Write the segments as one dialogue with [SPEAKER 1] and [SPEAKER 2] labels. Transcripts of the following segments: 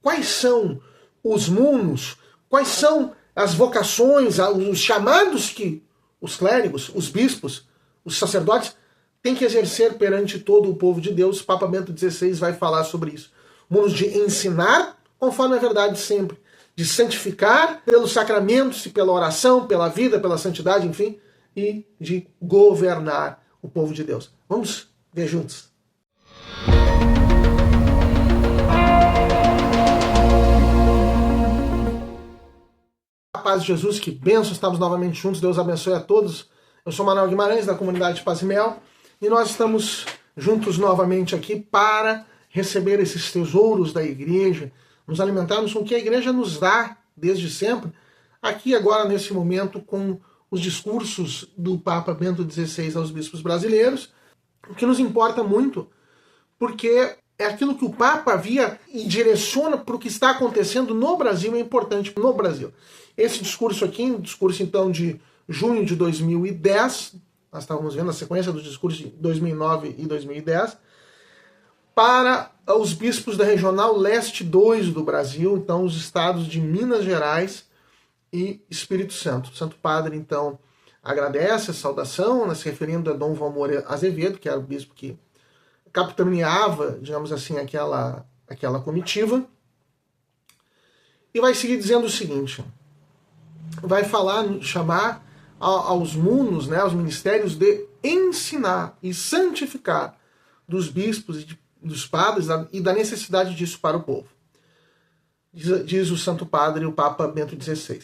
[SPEAKER 1] quais são os munos, quais são as vocações, os chamados que os clérigos, os bispos, os sacerdotes têm que exercer perante todo o povo de Deus. Papa Bento XVI vai falar sobre isso. Munos de ensinar, conforme a verdade sempre, de santificar pelos sacramentos e pela oração, pela vida, pela santidade, enfim, e de governar o povo de Deus. Vamos ver juntos. A paz de Jesus, que bênção, estamos novamente juntos, Deus abençoe a todos. Eu sou Manuel Guimarães, da comunidade Paz e Mel, e nós estamos juntos novamente aqui para receber esses tesouros da igreja, nos alimentarmos com o que a igreja nos dá desde sempre, aqui agora nesse momento com os discursos do Papa Bento XVI aos bispos brasileiros, o que nos importa muito, porque é aquilo que o Papa via e direciona para o que está acontecendo no Brasil, é importante no Brasil. Esse discurso aqui, um discurso então de junho de 2010, nós estávamos vendo a sequência dos discursos de 2009 e 2010, para os bispos da Regional Leste 2 do Brasil, então os estados de Minas Gerais e Espírito Santo. O Santo Padre, então, agradece a saudação, se referindo a Dom Valmor Azevedo, que era o bispo que capitaneava, digamos assim, aquela comitiva, e vai seguir dizendo o seguinte, vai chamar aos munos, né, aos ministérios de ensinar e santificar dos bispos e dos padres e da necessidade disso para o povo. Diz o Santo Padre, o Papa Bento XVI.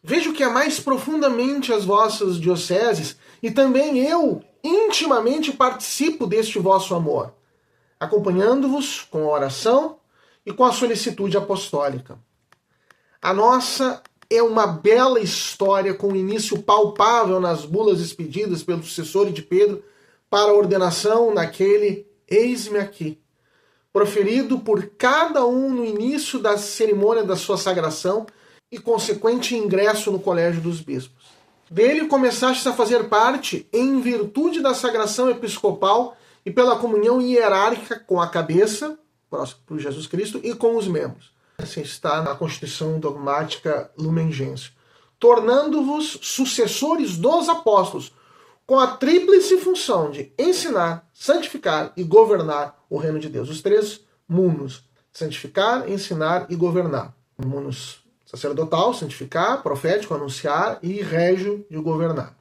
[SPEAKER 1] Vejo que é mais profundamente as vossas dioceses, e também eu intimamente participo deste vosso amor, acompanhando-vos com a oração e com a solicitude apostólica. A nossa é uma bela história com início palpável nas bulas expedidas pelo sucessor de Pedro para a ordenação naquele "Eis-me aqui", proferido por cada um no início da cerimônia da sua sagração e consequente ingresso no colégio dos bispos. Dele começastes a fazer parte em virtude da sagração episcopal e pela comunhão hierárquica com a cabeça, próximo por Jesus Cristo, e com os membros. Assim está na Constituição Dogmática Lumen Gentium. Tornando-vos sucessores dos apóstolos, com a tríplice função de ensinar, santificar e governar o reino de Deus. Os três munos: santificar, ensinar e governar. O munus sacerdotal, santificar; profético, anunciar; e régio, de governar.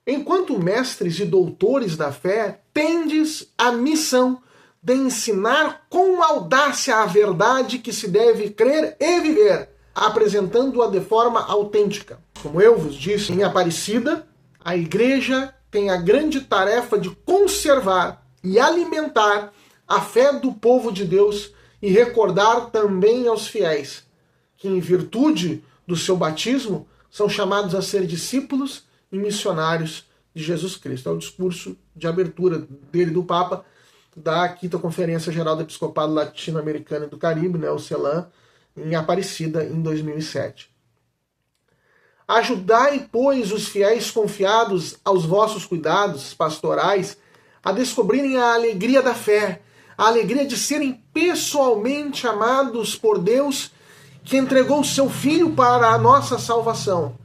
[SPEAKER 1] Enquanto mestres e doutores da fé, tendes a missão de ensinar com audácia a verdade que se deve crer e viver, apresentando-a de forma autêntica. Como eu vos disse em Aparecida, a Igreja tem a grande tarefa de conservar e alimentar a fé do povo de Deus e recordar também aos fiéis que, em virtude do seu batismo, são chamados a ser discípulos e missionários de Jesus Cristo. É o discurso de abertura dele, do Papa, da 5ª Conferência Geral do Episcopado Latino-Americano e do Caribe, né, o CELAM, em Aparecida, em 2007. Ajudai, pois, os fiéis confiados aos vossos cuidados pastorais a descobrirem a alegria da fé, a alegria de serem pessoalmente amados por Deus, que entregou o seu Filho para a nossa salvação.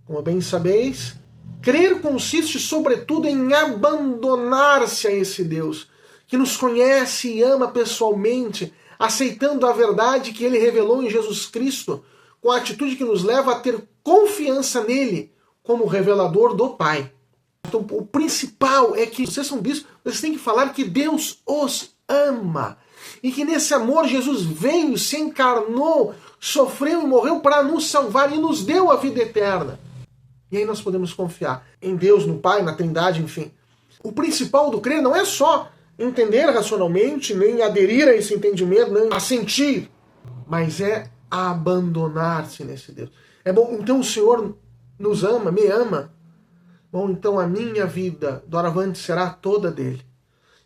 [SPEAKER 1] Como bem sabeis, crer consiste sobretudo em abandonar-se a esse Deus, que nos conhece e ama pessoalmente, aceitando a verdade que ele revelou em Jesus Cristo, com a atitude que nos leva a ter confiança nele como revelador do Pai. Então, o principal é que vocês são bispos, vocês têm que falar que Deus os ama. E que nesse amor Jesus veio, se encarnou, sofreu e morreu para nos salvar e nos deu a vida eterna. E aí nós podemos confiar em Deus, no Pai, na Trindade, enfim. O principal do crer não é só entender racionalmente, nem aderir a esse entendimento, nem assentir, mas é abandonar-se nesse Deus. É bom, então o Senhor nos ama, me ama. Bom, então a minha vida, doravante, será toda dele.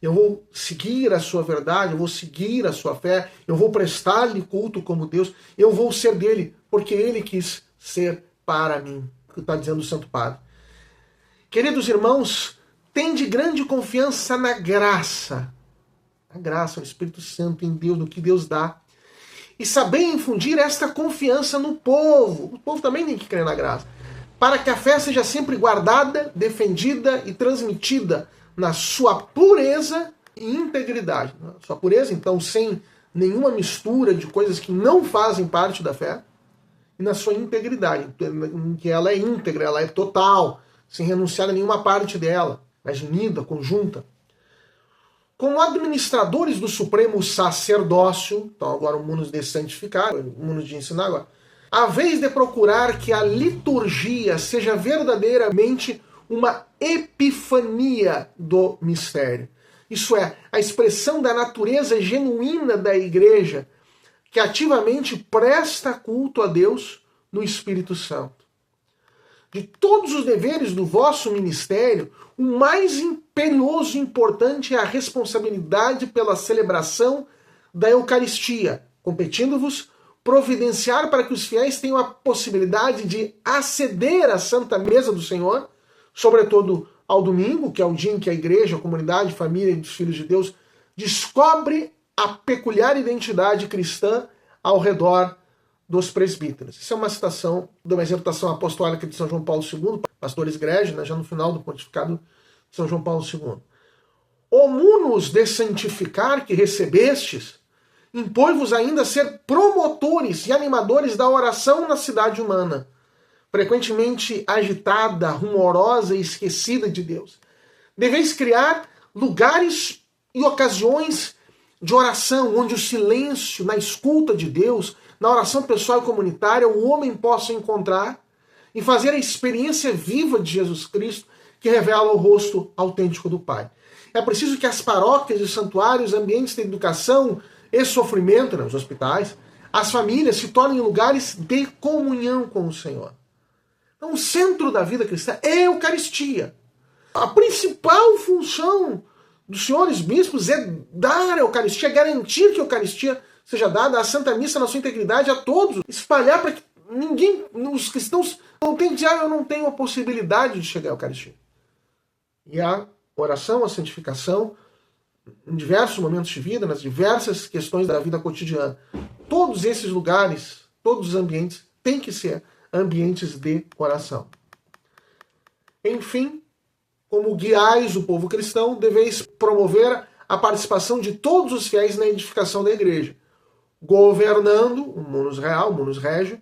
[SPEAKER 1] Eu vou seguir a sua verdade, eu vou seguir a sua fé, eu vou prestar-lhe culto como Deus, eu vou ser dele, porque ele quis ser para mim, que está dizendo o Santo Padre. Queridos irmãos, tende grande confiança na graça. A graça, o Espírito Santo em Deus, no que Deus dá. E saber infundir esta confiança no povo. O povo também tem que crer na graça. Para que a fé seja sempre guardada, defendida e transmitida na sua pureza e integridade. Sua pureza, então, sem nenhuma mistura de coisas que não fazem parte da fé. E na sua integridade, em que ela é íntegra, ela é total, sem renunciar a nenhuma parte dela, mas unida, conjunta. Como administradores do supremo sacerdócio, então agora o mundo de santificar, o mundo de ensinar agora, a vez de procurar que a liturgia seja verdadeiramente uma epifania do mistério. Isso é, a expressão da natureza genuína da igreja, que ativamente presta culto a Deus no Espírito Santo. De todos os deveres do vosso ministério, o mais imperioso e importante é a responsabilidade pela celebração da Eucaristia, competindo-vos providenciar para que os fiéis tenham a possibilidade de aceder à Santa Mesa do Senhor, sobretudo ao domingo, que é o dia em que a igreja, a comunidade, a família dos filhos de Deus descobre a peculiar identidade cristã ao redor dos presbíteros. Isso é uma citação de uma exortação apostólica de São João Paulo II, pastores Grégio, já no final do pontificado de São João Paulo II. Homunos de santificar que recebestes, impõe-vos ainda ser promotores e animadores da oração na cidade humana, frequentemente agitada, rumorosa e esquecida de Deus. Deveis criar lugares e ocasiões de oração, onde o silêncio, na escuta de Deus, na oração pessoal e comunitária, o homem possa encontrar e fazer a experiência viva de Jesus Cristo, que revela o rosto autêntico do Pai. É preciso que as paróquias e santuários, ambientes de educação e sofrimento, nos hospitais, as famílias se tornem lugares de comunhão com o Senhor. Então, o centro da vida cristã é a Eucaristia. A principal função dos senhores bispos é dar a Eucaristia, garantir que a Eucaristia seja dada, a Santa Missa na sua integridade a todos, espalhar para que ninguém, os cristãos, não tem diabo, eu não tenho a possibilidade de chegar à Eucaristia. E a oração, a santificação, em diversos momentos de vida, nas diversas questões da vida cotidiana, todos esses lugares, todos os ambientes, têm que ser ambientes de oração. Enfim, como guiais o povo cristão, deveis promover a participação de todos os fiéis na edificação da igreja, governando, o munus real, o munus regio,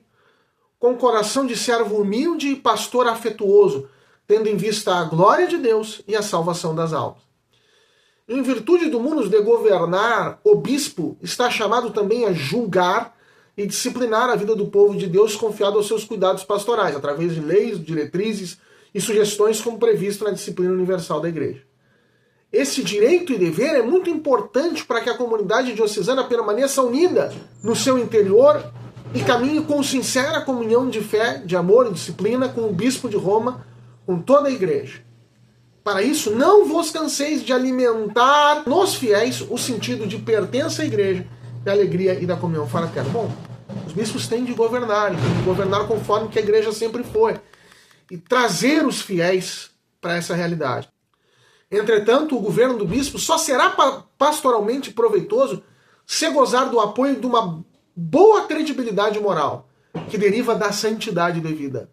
[SPEAKER 1] com coração de servo humilde e pastor afetuoso, tendo em vista a glória de Deus e a salvação das almas. Em virtude do munus de governar, o bispo está chamado também a julgar e disciplinar a vida do povo de Deus confiado aos seus cuidados pastorais, através de leis, diretrizes e sugestões como previsto na disciplina universal da igreja. Esse direito e dever é muito importante para que a comunidade diocesana permaneça unida no seu interior e caminhe com sincera comunhão de fé, de amor e disciplina com o bispo de Roma, com toda a igreja. Para isso, não vos canseis de alimentar nos fiéis o sentido de pertença à igreja, da alegria e da comunhão fraterna. Bom, os bispos têm de governar conforme que a igreja sempre foi, e trazer os fiéis para essa realidade. Entretanto, o governo do bispo só será pastoralmente proveitoso se gozar do apoio de uma boa credibilidade moral, que deriva da santidade devida.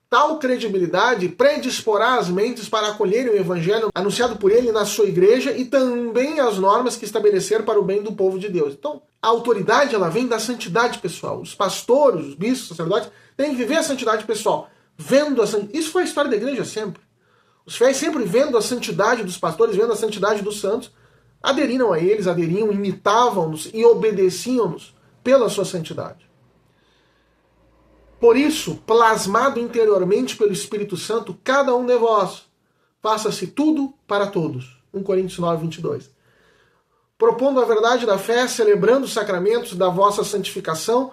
[SPEAKER 1] Tal credibilidade predisporá as mentes para acolherem o evangelho anunciado por ele na sua igreja e também as normas que estabelecer para o bem do povo de Deus. Então, a autoridade ela vem da santidade pessoal. Os pastores, os bispos, os sacerdotes têm que viver a santidade pessoal, vendo a santidade. Isso foi a história da igreja sempre. Os fiéis sempre vendo a santidade dos pastores, vendo a santidade dos santos, aderiram a eles, imitavam-nos e obedeciam-nos pela sua santidade. Por isso, plasmado interiormente pelo Espírito Santo, cada um de vós, faça-se tudo para todos. 1 Coríntios 9, 22. Propondo a verdade da fé, celebrando os sacramentos da vossa santificação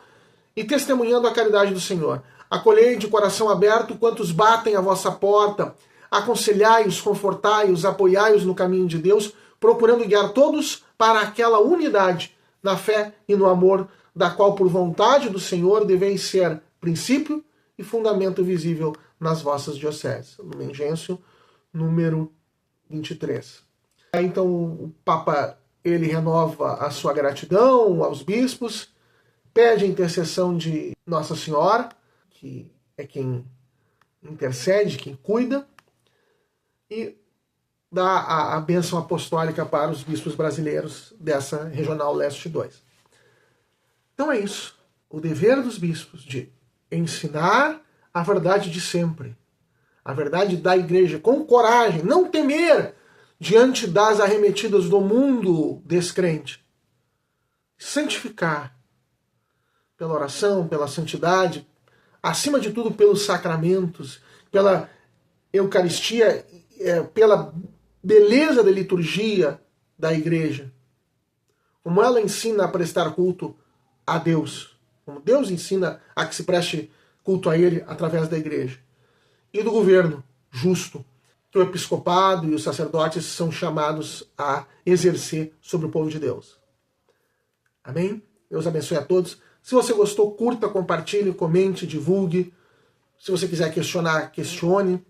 [SPEAKER 1] e testemunhando a caridade do Senhor. Acolhei de coração aberto quantos batem à vossa porta, aconselhai-os, confortai-os, apoiai-os no caminho de Deus, procurando guiar todos para aquela unidade na fé e no amor, da qual por vontade do Senhor deveis ser princípio e fundamento visível nas vossas dioceses. Lumen Gentium, número 23. Então o Papa ele renova a sua gratidão aos bispos, pede a intercessão de Nossa Senhora, que é quem intercede, quem cuida, e dá a bênção apostólica para os bispos brasileiros dessa Regional Leste 2. Então é isso. O dever dos bispos de ensinar a verdade de sempre, a verdade da igreja, com coragem, não temer diante das arremetidas do mundo descrente. Santificar pela oração, pela santidade, acima de tudo pelos sacramentos, pela Eucaristia, pela beleza da liturgia da igreja. Como ela ensina a prestar culto a Deus. Como Deus ensina a que se preste culto a Ele através da igreja. E do governo justo, que o episcopado e os sacerdotes são chamados a exercer sobre o povo de Deus. Amém? Deus abençoe a todos. Se você gostou, curta, compartilhe, comente, divulgue. Se você quiser questionar, questione.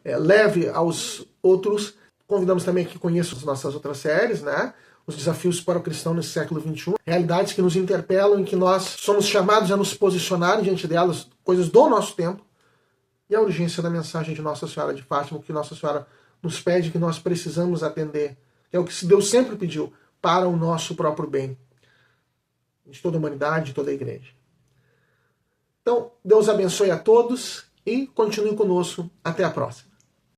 [SPEAKER 1] Leve aos outros. Convidamos também que conheçam as nossas outras séries, né? Os desafios para o cristão nesse século XXI. Realidades que nos interpelam, em que nós somos chamados a nos posicionar diante delas, coisas do nosso tempo. E a urgência da mensagem de Nossa Senhora de Fátima, que Nossa Senhora nos pede, que nós precisamos atender. Que é o que Deus sempre pediu, para o nosso próprio bem. De toda a humanidade, de toda a igreja. Então, Deus abençoe a todos e continue conosco. Até a próxima.